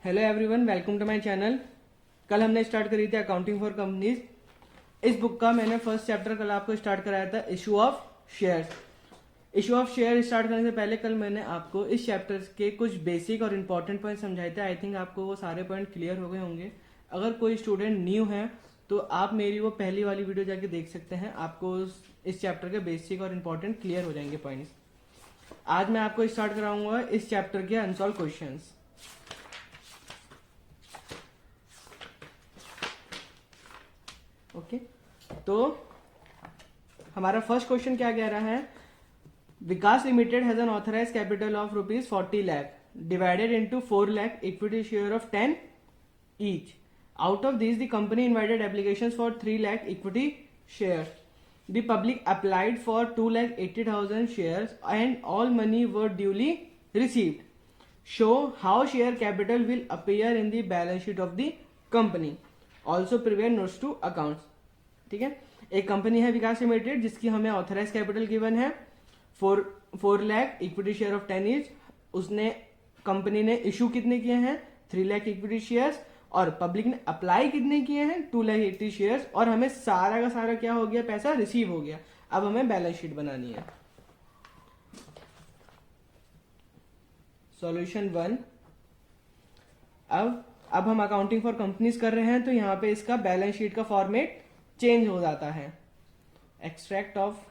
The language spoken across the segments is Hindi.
Hello everyone, welcome to my channel. कल हमने स्टार्ट करी थी अकाउंटिंग फॉर कंपनीज। इस बुक का मैंने फर्स्ट चैप्टर कल आपको स्टार्ट कराया था, issue of shares. Issue of share start करने से पहले कल मैंने आपको इस चैप्टर के कुछ बेसिक और इंपॉर्टेंट पॉइंट समझाए थे। आई थिंक आपको वो सारे पॉइंट क्लियर हो गए होंगे। अगर कोई स्टूडेंट न्यू है तो आप मेरी वो पहली वाली वीडियो जाके देख सकते हैं। आपको इस चैप्टर के बेसिक और इंपॉर्टेंट क्लियर हो जाएंगे पॉइंट्स। आज मैं आपको स्टार्ट कराऊंगा इस चैप्टर के अनसॉल्व क्वेश्चंस। ओके, तो हमारा फर्स्ट क्वेश्चन क्या कह रहा है? Vikas limited has an authorise capital of ₹40 lakh divided into 4 lakh equity share of 10 each. Out of these, the company invited applications for 3 lakh equity shares. The public applied for 2,80,000 shares and all money were duly received. Show how share capital will appear in the balance sheet of the company. Also prepare notes to accounts. ठीक है, एक कंपनी है विकास लिमिटेड जिसकी हमें ऑथराइज कैपिटल गिवन है 4 lakh equity share of 10 each. उसने कंपनी ने इशू कितने किए हैं? 3 लाख इक्विटी शेयर्स और पब्लिक ने अप्लाई कितने किए हैं? 2,80,000 शेयर्स और हमें सारा का सारा क्या हो गया? पैसा रिसीव हो गया। अब हमें बैलेंस शीट बनानी है। सॉल्यूशन 1। अब हम अकाउंटिंग फॉर कंपनीज कर रहे हैं तो यहां पे इसका बैलेंस शीट का फॉर्मेट चेंज हो जाता है। Extract of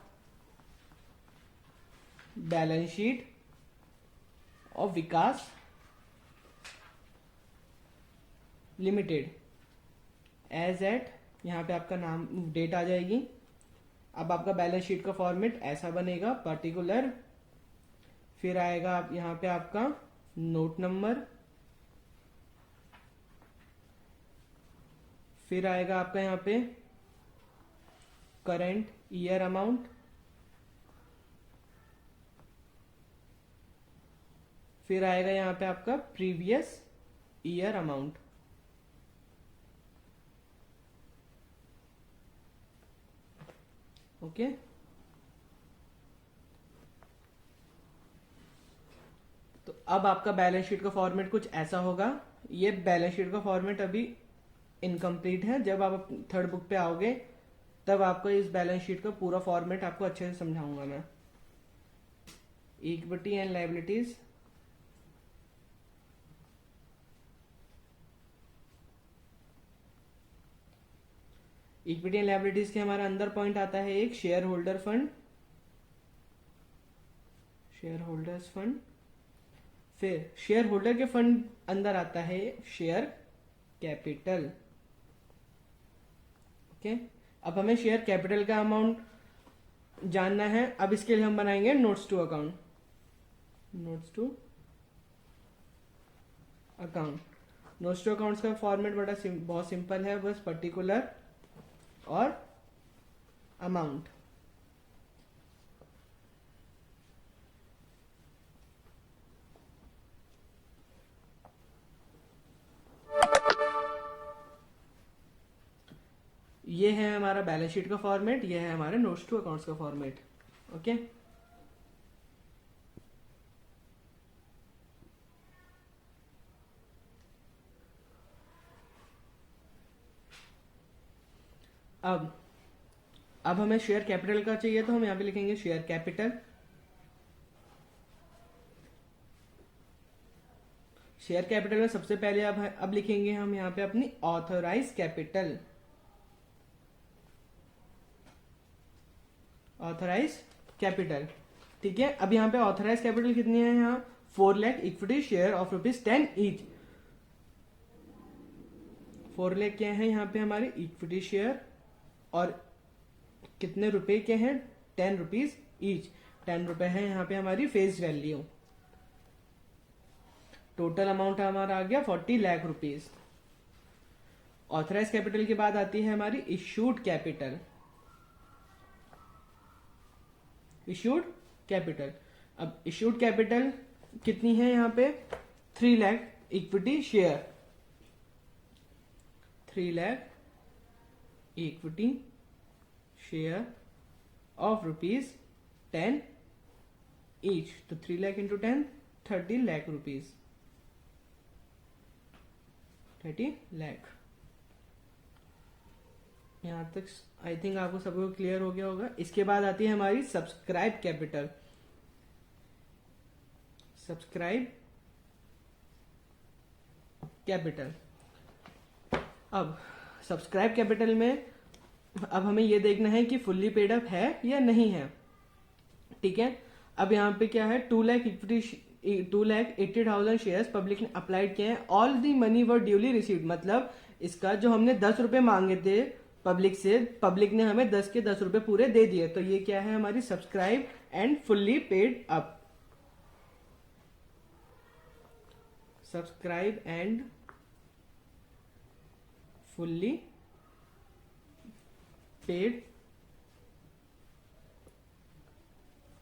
balance sheet of Vikas limited as at, यहां पे आपका नाम डेट आ जाएगी। अब आपका बैलेंस शीट का फॉर्मेट ऐसा बनेगा, पर्टिकुलर, फिर आएगा आप यहां पे आपका नोट नंबर, फिर आएगा आपका यहां पे करंट ईयर अमाउंट, फिर आएगा यहां पे आपका प्रीवियस ईयर अमाउंट। ओके, तो अब आपका बैलेंस शीट का फॉर्मेट कुछ ऐसा होगा। ये बैलेंस शीट का फॉर्मेट अभी इनकम्प्लीट है। जब आप थर्ड बुक पे आओगे तब आपको इस बैलेंस शीट का पूरा फॉर्मेट आपको अच्छे से समझाऊंगा मैं। Equity and liabilities, equity and liabilities के हमारा अंदर पॉइंट आता है एक share holder fund, share holders fund. फिर शेयर होल्डर के फंड अंदर आता है शेयर कैपिटल। ओके, अब हमें शेयर कैपिटल का अमाउंट जानना है। अब इसके लिए हम बनाएंगे notes to account. Notes to account, notes to accounts का फॉर्मेट बहुत सिंपल है, बस पर्टिकुलर और अमाउंट। ये है हमारा बैलेंस शीट का फॉर्मेट, ये है हमारे नोट्स टू अकाउंट्स का फॉर्मेट। ओके, अब हमें शेयर कैपिटल का चाहिए तो हम यहां पे लिखेंगे शेयर कैपिटल। शेयर कैपिटल में सबसे पहले अब लिखेंगे हम यहां पे अपनी ऑथराइज कैपिटल। ऑथराइज कैपिटल, ठीक है। अब यहां पे ऑथराइज कैपिटल कितनी है? यहां 4 lakh equity share of ₹10 each. 4 lakh क्या है यहां पे हमारे इक्विटी शेयर और कितने रुपए के हैं? 10 रुपीज ईच। 10 रुपए है यहां पे हमारी फेस वैल्यू। टोटल अमाउंट हमारा आ गया 40 लाख रुपीज। ऑथराइज कैपिटल के बाद आती है हमारी इश्यूड कैपिटल। इश्यूड कैपिटल, अब इश्यूड कैपिटल कितनी है यहां पे? 3 lakh equity share, 3 lakh equity share of ₹10 each. तो 3 लाख इंटू 10, 30 लाख रुपीज। 30 लाख। यहाँ तक आई थिंक आपको सबको क्लियर हो गया होगा। इसके बाद आती है हमारी सब्सक्राइब कैपिटल। Subscribe capital. अब सब्सक्राइब कैपिटल में अब हमें ये देखना है कि फुल्ली पेड अप है या नहीं है, ठीक है। अब यहाँ पे क्या है, 2,80,000 शेयर्स पब्लिक ने अप्लाइड किए हैं। All the money were duly received, मतलब इसका जो हमने 10 रुपए मांगे थे पब्लिक से, पब्लिक ने हमें 10 के 10 रुपए पूरे दे दिए। तो ये क्या है, हमारी subscribe and fully paid up. Subscribe and fully paid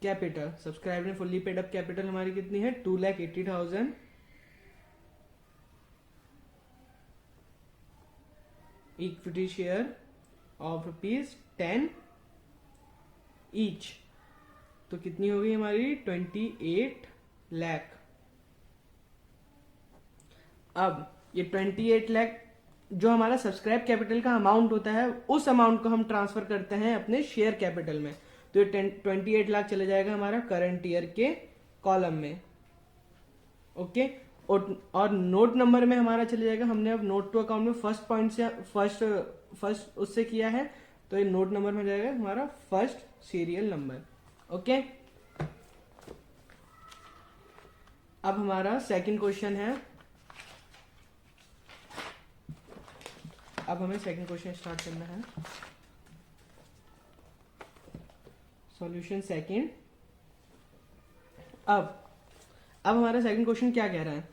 capital. Subscribe and fully paid up capital हमारी कितनी है, 2,80,000 इक्विटी शेयर ऑफ ₹10 ईच। तो कितनी हो गई हमारी, 28 लाख। अब ये 28 लाख जो हमारा सब्सक्राइब कैपिटल का अमाउंट होता है, उस अमाउंट को हम ट्रांसफर करते हैं अपने शेयर कैपिटल में। तो ये 28 लाख चले जाएगा हमारा करंट ईयर के कॉलम में, ओके। और नोट नंबर में हमारा चले जाएगा, हमने अब नोट टू अकाउंट में फर्स्ट पॉइंट से फर्स्ट उससे किया है, तो ये नोट नंबर में जाएगा हमारा फर्स्ट सीरियल नंबर, ओके। अब हमारा सेकंड क्वेश्चन है। अब हमें सेकंड क्वेश्चन स्टार्ट करना है। Solution second. अब हमारा सेकंड क्वेश्चन क्या कह रहा है,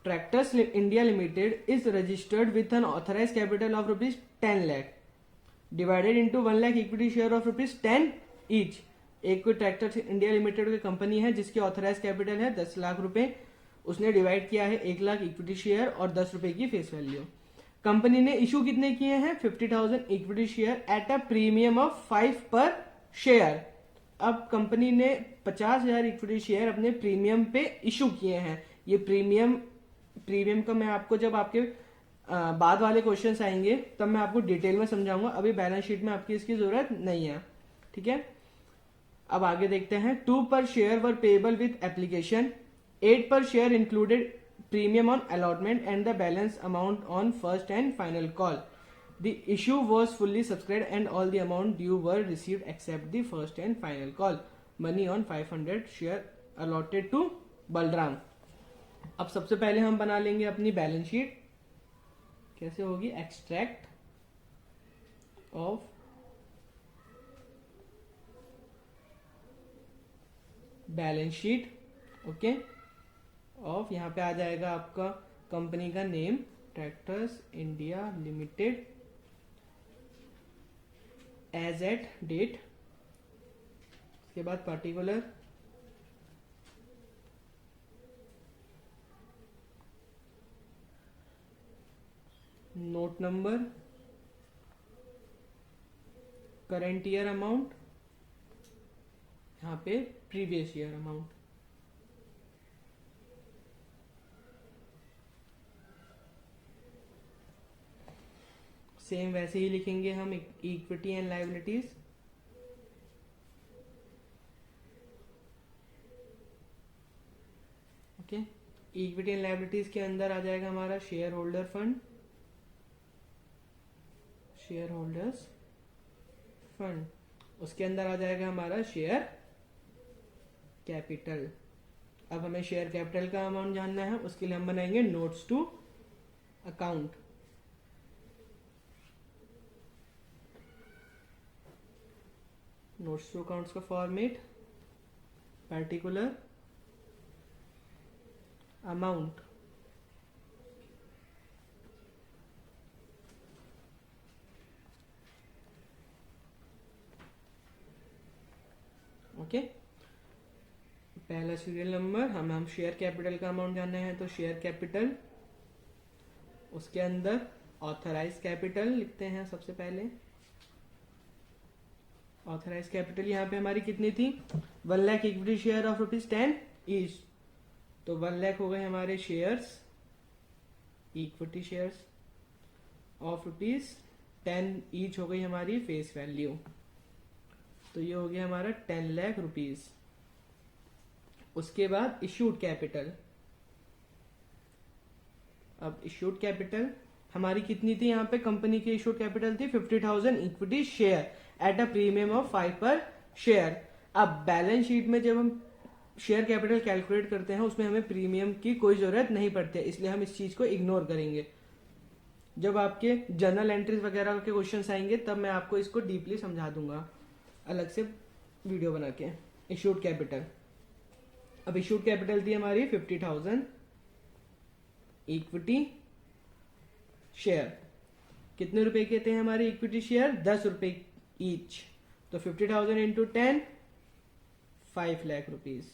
tractors India limited is registered with an authorise capital of ₹10 lakh divided into 1 lakh equity share of ₹10 each. एक कोई ट्रैक्टर्स इंडिया लिमिटेड की कंपनी है जिसकी ऑथराइज कैपिटल है 10 लाख रुपए, उसने डिवाइड किया है 1 लाख इक्विटी शेयर और 10 रुपए की फेस वैल्यू। कंपनी ने इशू कितने किए हैं, 50,000 equity share at a premium of 5 पर शेयर। अब कंपनी ने 50,000 इक्विटी शेयर अपने प्रीमियम पे इशू किए हैं। ये प्रीमियम का मैं आपको जब आपके बाद वाले क्वेश्चंस आएंगे तब मैं आपको डिटेल में समझाऊंगा, अभी बैलेंस शीट में आपकी इसकी जरूरत नहीं है, ठीक है। अब आगे देखते हैं। 2 पर share were payable with application, 8 पर share included premium on allotment and the balance amount on first and final call. The issue was fully subscribed and all the amount due were received except the first and final call. Money on 500 share allotted to Balram. अब सबसे पहले हम बना लेंगे अपनी बैलेंस शीट। कैसे होगी, extract of balance sheet, okay. Of यहाँ पे आ जाएगा आपका कंपनी का name, tractors India limited, as at date, उसके बाद particular, note number, current year amount, यहाँ पे प्रीवियस ईयर अमाउंट। सेम वैसे ही लिखेंगे हम equity and liabilities, okay. Equity and liabilities के अंदर आ जाएगा हमारा share holder fund, share holders fund, उसके अंदर आ जाएगा हमारा शेयर कैपिटल। अब हमें शेयर कैपिटल का अमाउंट जानना है, उसके लिए हम बनाएंगे notes to account. Notes to accounts का फॉर्मेट, पर्टिकुलर अमाउंट, ओके। पहला सीरियल नंबर, हम शेयर कैपिटल का अमाउंट जानना है तो शेयर कैपिटल, उसके अंदर ऑथराइज कैपिटल लिखते हैं सबसे पहले। ऑथराइज कैपिटल यहाँ पे हमारी कितनी थी, 1 lakh equity share of ₹10 each, तो 1 लाख हो गए हमारे shares equity shares of ₹10 each हो गई हमारी फेस वैल्यू। तो ये हो गया हमारा 10 लाख रुपीज। उसके बाद इश्यूड कैपिटल। अब इश्यूड कैपिटल हमारी कितनी थी, यहाँ पे कंपनी की इश्यूड कैपिटल थी 50,000 equity share at a premium of 5 पर शेयर। अब बैलेंस शीट में जब हम शेयर कैपिटल कैलकुलेट करते हैं उसमें हमें प्रीमियम की कोई जरूरत नहीं पड़ती है, इसलिए हम इस चीज को इग्नोर करेंगे। जब आपके जर्नल एंट्रीज वगैरह के क्वेश्चंस आएंगे तब मैं आपको इसको डीपली समझा दूंगा अलग से वीडियो बना के। इश्यूड कैपिटल, अब इश्यूड कैपिटल थी हमारी 50,000 इक्विटी शेयर। कितने रुपए के थे हमारे इक्विटी शेयर? 10 रुपए ईच। तो 50,000 इंटू 10 5 लाख रुपीज।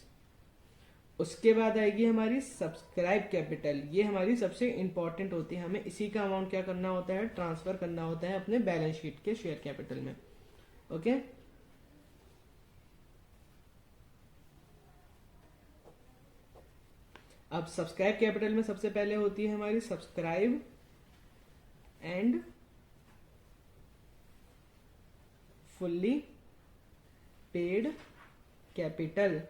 उसके बाद आएगी हमारी सब्सक्राइब कैपिटल। ये हमारी सबसे इंपॉर्टेंट होती है, हमें इसी का अमाउंट क्या करना होता है, ट्रांसफर करना होता है अपने बैलेंस शीट के शेयर कैपिटल में। ओके, अब सब्सक्राइब कैपिटल में सबसे पहले होती है हमारी subscribe and fully paid capital.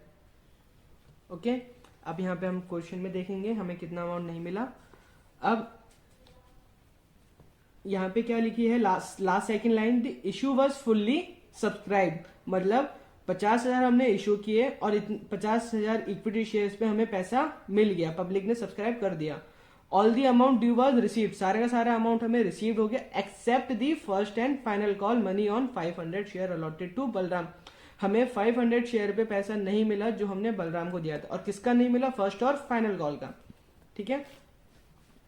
Okay, अब यहां पे हम क्वेश्चन में देखेंगे हमें कितना अमाउंट नहीं मिला। अब यहां पे क्या लिखी है, last second line, the issue was fully subscribe, मतलब 50,000 हमने इशू किए और 50,000 इक्विटी शेयर्स पे हमें पैसा मिल गया, पब्लिक ने सब्सक्राइब कर दिया। All the amount due was received, सारे का सारा अमाउंट हमें रिसीव्ड हो गया except the first and final call money on 500 share allotted to Balram. हमें 500 शेयर पे पैसा नहीं मिला जो हमने बलराम को दिया था। और किसका नहीं मिला? फर्स्ट और फाइनल कॉल का। ठीक है,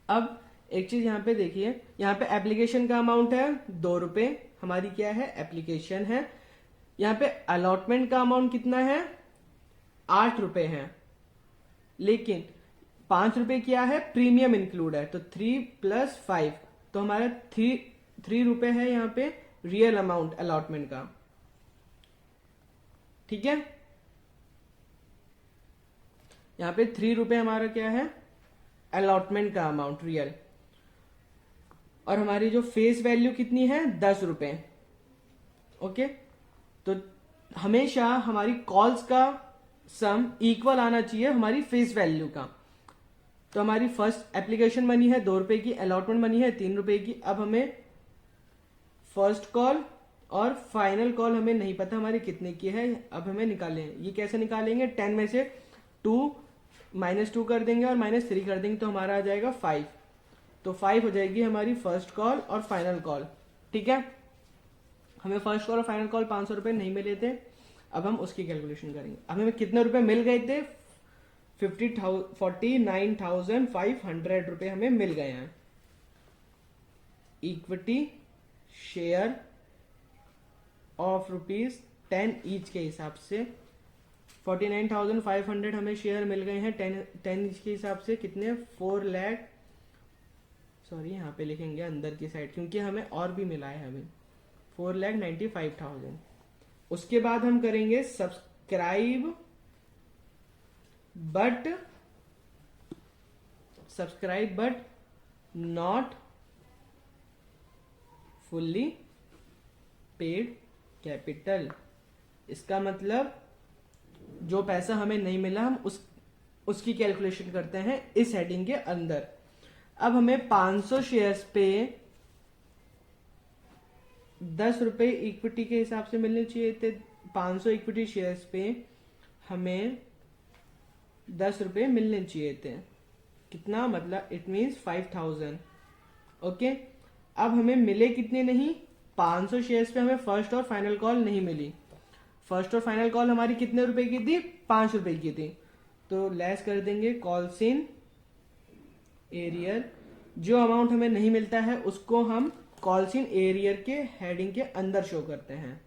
अब एक चीज यहाँ पे देखिए, यहाँ पे एप्लीकेशन का अमाउंट है 2 रुपए, हमारी क्या है, एप्लीकेशन है। यहाँ पे अलॉटमेंट का अमाउंट कितना है, 8 रुपए है, लेकिन 5 रुपए क्या है, प्रीमियम इंक्लूड है, तो 3 + 5, तो हमारा 3 रुपए है यहाँ पे रियल अमाउंट अलॉटमेंट का। ठीक है, यहाँ पे 3 रुपए हमारा क्या है, अलॉटमेंट का अमाउंट रियल। और हमारी जो फेस वैल्यू कितनी है, 10 रुपए। ओके, तो हमेशा हमारी कॉल्स का सम इक्वल आना चाहिए हमारी फेस वैल्यू का। तो हमारी फर्स्ट एप्लीकेशन मनी है 2 रुपए की, अलॉटमेंट मनी है 3 रुपए की। अब हमें फर्स्ट कॉल और फाइनल कॉल हमें नहीं पता हमारी कितने की है, अब हमें निकालें। ये कैसे निकालेंगे, 10 में से 2 -2 कर देंगे और -3 कर देंगे, तो हमारा आ जाएगा 5। तो 5 हो जाएगी हमारी फर्स्ट कॉल और फाइनल कॉल। ठीक है, हमें फर्स्ट कॉल और फाइनल कॉल 500 रुपए नहीं मिले थे, अब हम उसकी कैलकुलेशन करेंगे। अब हमें कितने रुपए मिल गए थे, 49,500 रुपए हमें मिल गए हैं। इक्विटी शेयर ऑफ ₹10 ईच के हिसाब से 49,500 हमें शेयर मिल गए हैं 10 ईच के हिसाब से। कितने, 4 लाख, सॉरी यहाँ पे लिखेंगे अंदर की साइड क्योंकि हमें और भी मिला है हमें, 4,95,000। उसके बाद हम करेंगे subscribe but not fully paid capital. इसका मतलब जो पैसा हमें नहीं मिला हम उसकी कैलकुलेशन करते हैं इस हेडिंग के अंदर। अब हमें 500 शेयर्स पे 10 रुपए इक्विटी के हिसाब से मिलने चाहिए थे। 500 इक्विटी शेयर्स पे हमें 10 रुपए मिलने चाहिए थे। कितना, मतलब इट मीन्स 5,000। ओके, अब हमें मिले कितने नहीं, 500 शेयर्स पे हमें फर्स्ट और फाइनल कॉल नहीं मिली। फर्स्ट और फाइनल कॉल हमारी कितने रुपए की थी, 5 रुपए की थी, तो लेस कर देंगे कॉल्स इन एरियर। जो अमाउंट हमें नहीं मिलता है उसको हम कॉल्स इन एरियर के हेडिंग के अंदर शो करते हैं।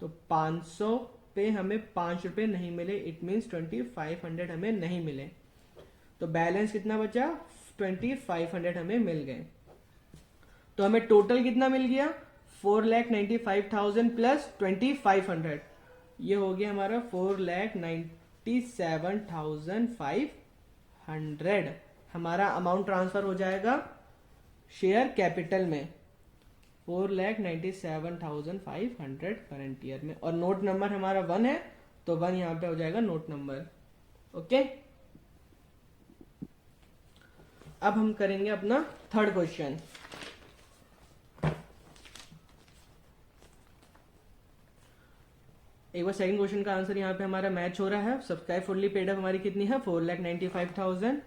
तो 500 पे हमें 5 रुपए नहीं मिले, इट मीन्स 2500 हमें नहीं मिले, तो बैलेंस कितना बचा, 2500 हमें मिल गए। तो हमें टोटल कितना मिल गया, 4,95,000 प्लस 2500, ये हो गया हमारा 4,97,500। हमारा अमाउंट ट्रांसफर हो जाएगा शेयर कैपिटल में 4,97,500 करंट ईयर में, और नोट नंबर हमारा 1 है, तो 1 यहाँ पे हो जाएगा नोट नंबर। ओके, अब हम करेंगे अपना थर्ड क्वेश्चन। एक बार सेकंड क्वेश्चन का आंसर यहाँ पे हमारा मैच हो रहा है। सब्सक्राइब फुल्ली पेड अप हमारी कितनी है, 4,95,000,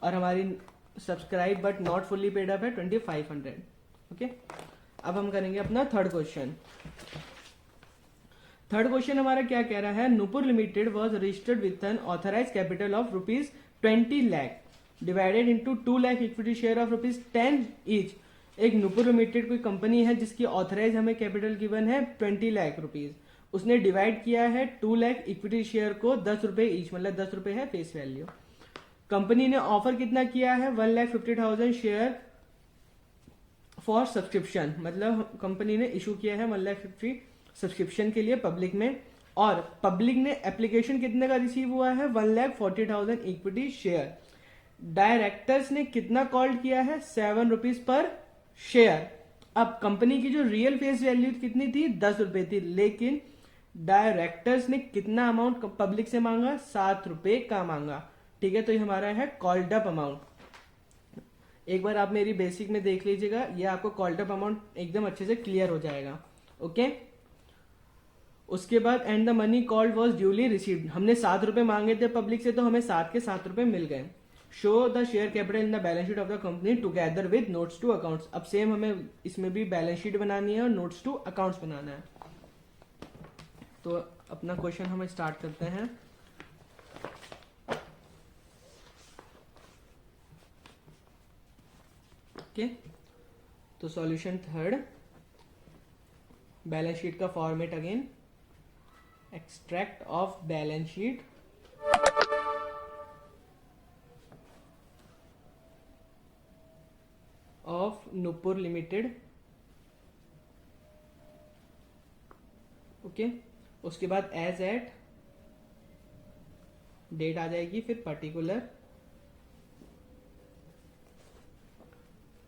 और हमारी subscribe but not fully paid up है 2,500। ओके, अब हम करेंगे अपना थर्ड क्वेश्चन। थर्ड क्वेश्चन हमारा क्या कह रहा है, Nupur limited was registered with an authorise capital of ₹20 lakh divided into 2 lakh equity share of ₹10 each. एक नूपुर लिमिटेड कोई कंपनी है जिसकी ऑथराइज हमें कैपिटल गिवन है 20 लाख रुपीज, उसने डिवाइड किया है 2 लाख इक्विटी शेयर को 10 रुपए ईच, मतलब 10 रुपए है फेस वैल्यू। कंपनी ने ऑफर कितना किया है, 1,50,000 शेयर फॉर सब्सक्रिप्शन, मतलब कंपनी ने इशू किया है 1,50,000 सब्सक्रिप्शन के लिए पब्लिक में, और पब्लिक ने एप्लीकेशन कितने का रिसीव हुआ है, 1,40,000 इक्विटी शेयर। डायरेक्टर्स ने कितना कॉल्ड किया है, 7 रुपीज पर शेयर। अब कंपनी की जो रियल फेस वैल्यू कितनी थी, 10 रुपए थी, लेकिन डायरेक्टर्स ने कितना अमाउंट पब्लिक से मांगा, 7 रुपए का मांगा। ठीक है, तो ये हमारा है कॉल्ड अप अमाउंट। एक बार आप मेरी बेसिक में देख लीजिएगा, ये आपको कॉल्ड अप अमाउंट एकदम अच्छे से क्लियर हो जाएगा। ओके, उसके बाद and the money called was duly received, हमने 7 रुपए मांगे थे पब्लिक से, तो हमें 7 के 7 रुपए मिल गए। Show the share capital in the balance sheet of the company together with notes to accounts. अब सेम हमें इसमें भी बैलेंस शीट बनानी है और नोट्स टू अकाउंट्स बनाना है। तो अपना क्वेश्चन हम स्टार्ट करते हैं। ओके, तो सॉल्यूशन थर्ड, बैलेंस शीट का format again, extract of balance sheet of Nupur limited. Okay, उसके बाद एज एट डेट आ जाएगी, फिर पर्टिकुलर,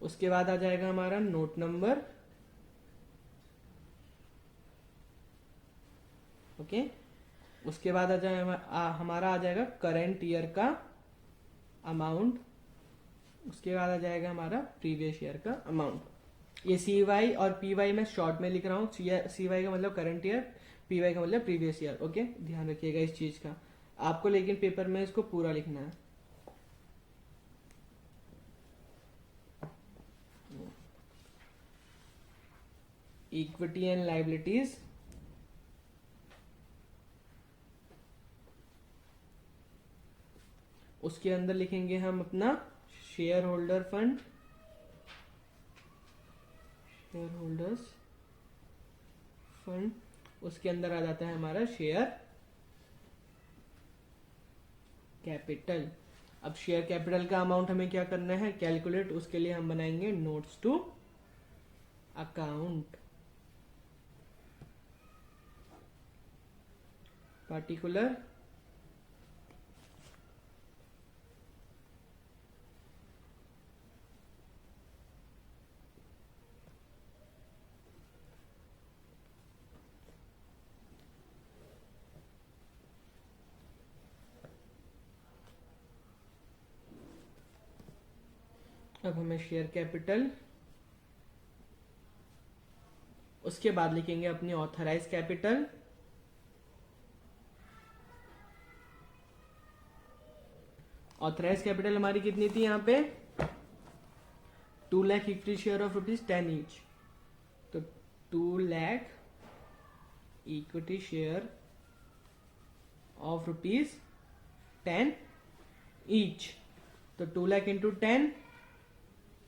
उसके बाद आ जाएगा हमारा नोट नंबर। ओके, उसके बाद हमारा आ जाएगा करंट ईयर का अमाउंट, उसके बाद आ जाएगा हमारा प्रीवियस ईयर का अमाउंट। ये CY और PY मैं शॉर्ट में लिख रहा हूँ, CY का मतलब करंट ईयर, PY का मतलब प्रीवियस ईयर। ओके, ध्यान रखिएगा इस चीज का, आपको लेकिन पेपर में इसको पूरा लिखना है। इक्विटी एंड लाइबिलिटीज, उसके अंदर लिखेंगे हम अपना share holder fund, share holders fund, उसके अंदर आ जाता है हमारा शेयर कैपिटल। अब शेयर कैपिटल का अमाउंट हमें क्या करना है, कैलकुलेट, उसके लिए हम बनाएंगे नोट्स टू अकाउंट, पर्टिकुलर, अब हमें शेयर कैपिटल, उसके बाद लिखेंगे अपनी ऑथराइज कैपिटल, ऑथराइज कैपिटल हमारी कितनी थी यहाँ पे, 2 lakh equity share of ₹10 each, तो 2 lakh equity share of ₹10 each, तो 2 लाख इंटू 10,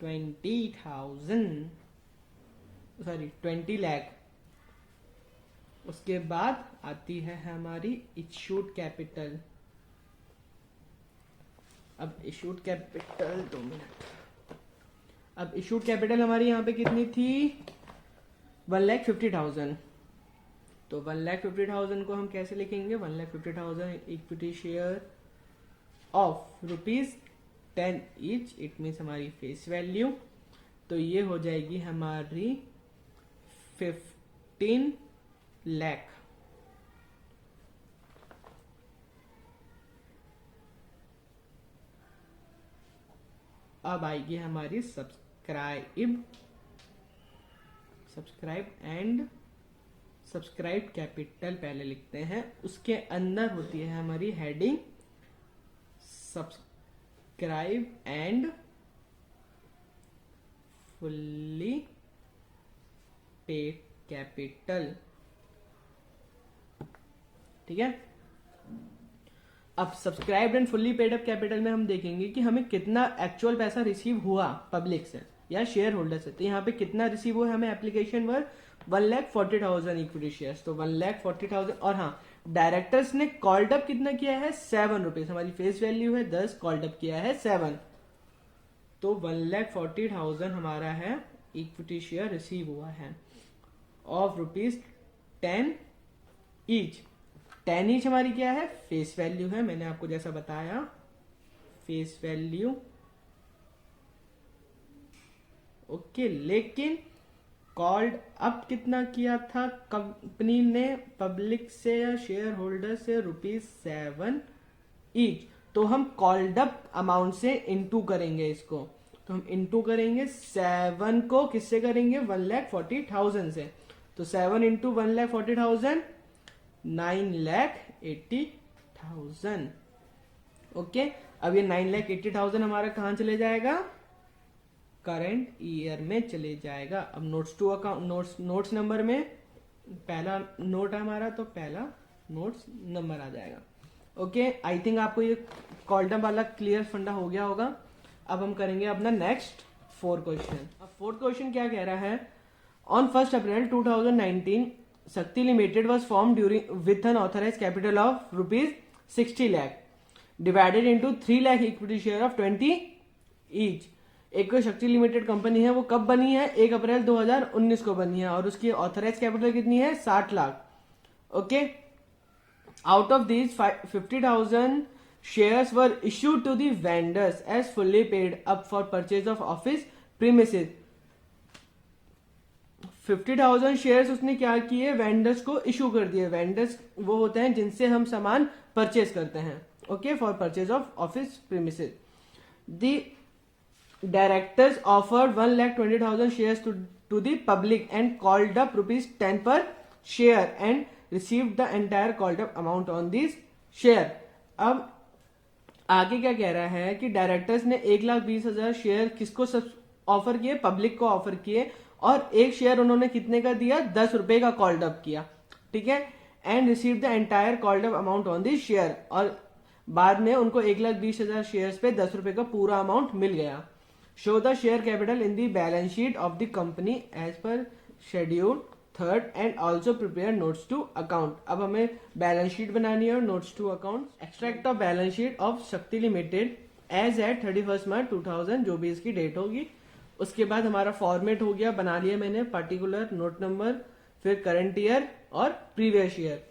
20,000, सॉरी 20 लाख। उसके बाद आती है हमारी इश्यूड कैपिटल। अब इश्यूड कैपिटल, 2 मिनट, अब इश्यूड कैपिटल हमारी यहाँ पे कितनी थी, 1,50,000, तो 1,50,000 को हम कैसे लिखेंगे, 1,50,000 equity share of 10 each, it means हमारी फेस वैल्यू, तो ये हो जाएगी हमारी 15 लाख। अब आएगी हमारी सब्सक्राइब एंड सब्सक्राइब कैपिटल पहले लिखते हैं, उसके अंदर होती है हमारी heading subscribe and fully paid capital. ठीक है, अब subscribe and fully paid up capital में हम देखेंगे कि हमें कितना एक्चुअल पैसा रिसीव हुआ पब्लिक से या शेयर होल्डर से। तो यहाँ पे कितना रिसीव हुआ हमें एप्लीकेशन पर 1,40,000 इक्विटी शेयर्स, तो 1,40,000। और हाँ, डायरेक्टर्स ने कॉल्ड अप कितना किया है, 7 रुपीज। हमारी फेस वैल्यू है 10, कॉल्ड अप किया है 7, तो 1,40,000 हमारा है इक्विटी शेयर रिसीव हुआ है ऑफ ₹10 ईच। 10 ईच हमारी क्या है, फेस वैल्यू है, मैंने आपको जैसा बताया फेस वैल्यू। ओके, लेकिन कॉल्ड अप कितना किया था कंपनी ने पब्लिक से या शेयर होल्डर से, ₹7 ईच। तो हम कॉल्ड अप अमाउंट से इनटू करेंगे इसको, तो हम इनटू करेंगे 7 को, किससे करेंगे, 1,40,000 से। तो 7 इंटू 1,40,000, 9,80,000। ओके, अब ये 9,80,000 हमारा कहां चले जाएगा, करंट ईयर में चले जाएगा। अब notes to account, notes number में पहला नोट है हमारा, तो पहला नोट्स नंबर आ जाएगा। ओके, आई थिंक आपको ये कॉल्डम वाला क्लियर फंडा हो गया होगा। अब हम करेंगे अपना नेक्स्ट 4 क्वेश्चन। अब 4th क्वेश्चन क्या कह रहा है, on 1 April 2019 Shakti limited was form during with an authorise capital of ₹60 lakh divided into 3 lakh equity share of 20 each. एक शक्ति लिमिटेड कंपनी है, वो कब बनी है, 1 अप्रैल 2019 को बनी है, और उसकी ऑथराइज कैपिटल कितनी है, 60 lakh. Okay, out of these 50,000 shares were issued to the vendors as fully paid up for purchase of office premises। 50,000 shares उसने क्या किए, वेंडर्स को इशू कर दिए। वेंडर्स वो होते हैं जिनसे हम सामान परचेज करते हैं, okay, for purchase of office premises. The directors offered 1,20,000 shares to the public and called up ₹10 per share and received the entire called up amount on this share. अब आगे क्या कह रहा है कि डायरेक्टर्स ने 1,20,000 शेयर किसको ऑफर किए, पब्लिक को ऑफर किए, और एक शेयर उन्होंने कितने का दिया, ₹10 का कॉल्ड अप किया। ठीक है, and receive the entire called up amount on this share, और बाद में उनको 1,20,000 शेयर्स पे ₹10 का पूरा अमाउंट मिल गया। Show the share capital in the balance sheet of the company as per schedule 3rd and also prepare notes to account. अब हमें बैलेंस शीट बनानी है और notes to account. Extract of balance sheet of Shakti limited as at 31 March 2000, जो भी इसकी डेट होगी। उसके बाद हमारा फॉर्मेट हो गया, बना लिया मैंने, पर्टिकुलर, नोट नंबर, फिर करंट ईयर और प्रीवियस ईयर।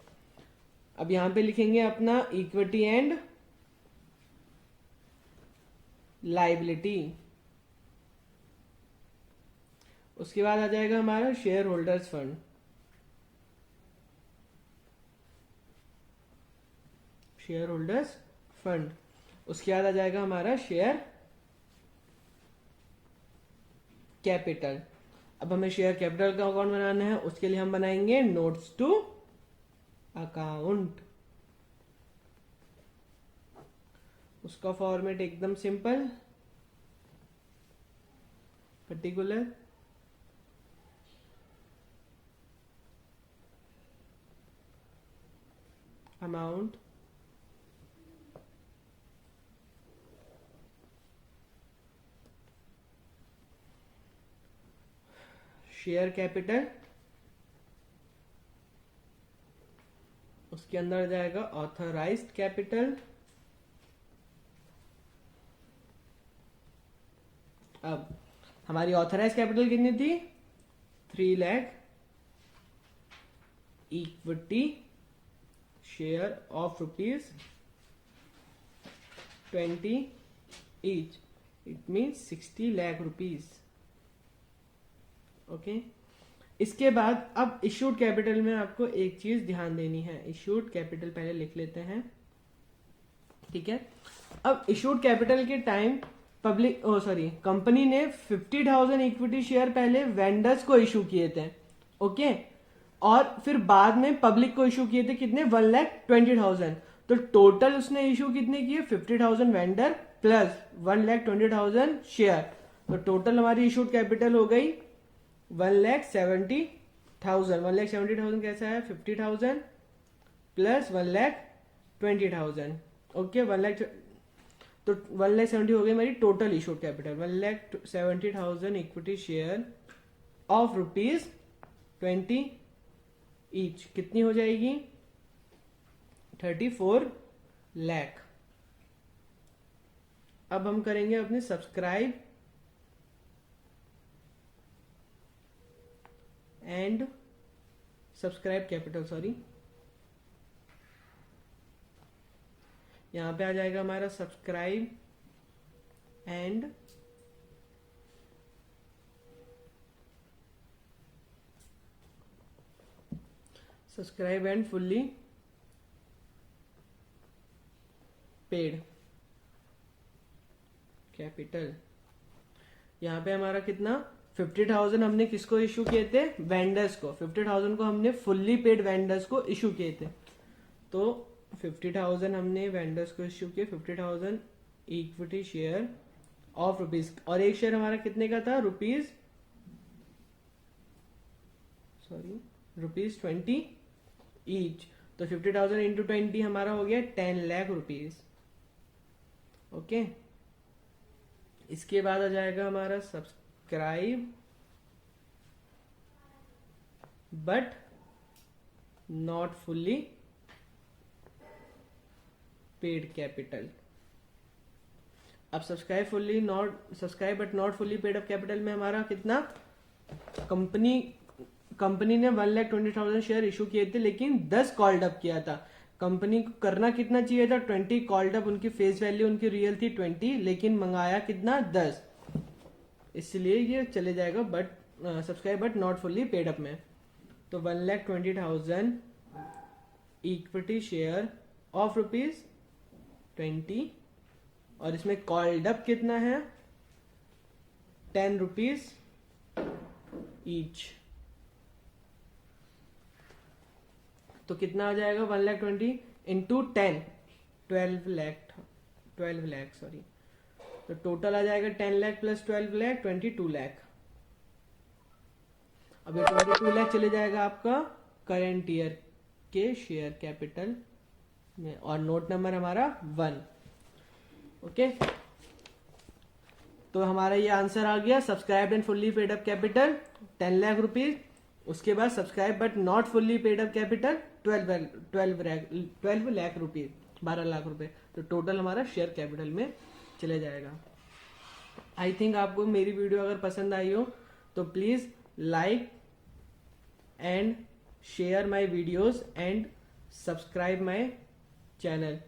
अब यहां पे लिखेंगे अपना इक्विटी एंड लाइबिलिटी। उसके बाद आ जाएगा हमारा share holders fund, share holders fund. उसके बाद आ जाएगा हमारा शेयर कैपिटल। अब हमें शेयर कैपिटल का अकाउंट बनाना है, उसके लिए हम बनाएंगे नोट्स टू अकाउंट। उसका फॉर्मेट एकदम simple, particular, amount, share capital, उसके अंदर जाएगा ऑथराइज्ड कैपिटल। अब हमारी ऑथराइज्ड कैपिटल कितनी थी, 3 lakh equity share of ₹20 each. It means 60 lakh rupees. Okay इसके बाद अब इश्यूड कैपिटल में आपको एक चीज ध्यान देनी है. इश्यूड कैपिटल पहले लिख लेते हैं. ठीक है. अब इश्यूड कैपिटल के टाइम कंपनी ने 50,000 इक्विटी शेयर पहले वेंडर्स को इशू किए थे. ओके और फिर बाद में पब्लिक को इशू किए थे. कितने? 1,20,000. तो टोटल उसने इशू कितने किए? 50,000 वेंडर प्लस 1,20,000 शेयर. तो टोटल हमारी इशूड कैपिटल हो गई 1,70,000. 1,70,000 कैसा है? 50,000 प्लस 1,20,000. ओके 1,00,000 तो 1,70,000 हो गई हमारी total issued capital. 1,70,000 equity share of ₹20 each कितनी हो जाएगी? 34 लाख. अब हम करेंगे अपने सब्सक्राइब एंड सब्सक्राइब कैपिटल. यहां पे आ जाएगा हमारा subscribe and fully paid capital. यहां पे हमारा कितना? 50,000 हमने किसको इशू किए थे? वेंडर्स को. 50,000 को हमने फुल्ली पेड वेंडर्स को इशू किए थे. तो 50,000 हमने वेंडर्स को इशू किए. 50,000 इक्विटी शेयर ऑफ ₹. और एक शेयर हमारा कितने का था? ₹20 ईच. तो 50,000 इंटू 20 हमारा हो गया 10 लाख रुपीज. ओके इसके बाद आ जाएगा हमारा subscribe but not fully paid capital. अब subscribe but not fully paid up capital में हमारा कितना? कंपनी ने 1,20,000 शेयर इशू किए थे लेकिन 10 कॉल्ड अप किया था. कंपनी को करना कितना चाहिए था? 20 कॉल्ड अप. उनकी फेस वैल्यू उनकी रियल थी 20 लेकिन मंगाया कितना? 10. इसलिए ये चले जाएगा but subscribe but not fully paid up में. तो 1,20,000 इक्विटी शेयर ऑफ ₹20 और इसमें कॉल्ड अप कितना है? 10 रुपीज ईच. तो कितना आ जाएगा? 1,20,000 इंटू 10 12 लाख सॉरी. तो टोटल आ जाएगा 10 लाख प्लस 12 लाख 22 लाख. अब ये 22 लाख चले जाएगा आपका करेंट ईयर के शेयर कैपिटल में. और नोट नंबर हमारा 1. ओके तो हमारा ये आंसर आ गया. Subscribe and fully paid up capital 10 lakh rupees. उसके बाद subscribe but not fully paid up capital 12 lakh rupees 12 lakh रुपए. तो टोटल हमारा शेयर कैपिटल में चले जाएगा. आई थिंक आपको मेरी वीडियो अगर पसंद आई हो तो please like and share my videos and subscribe my channel.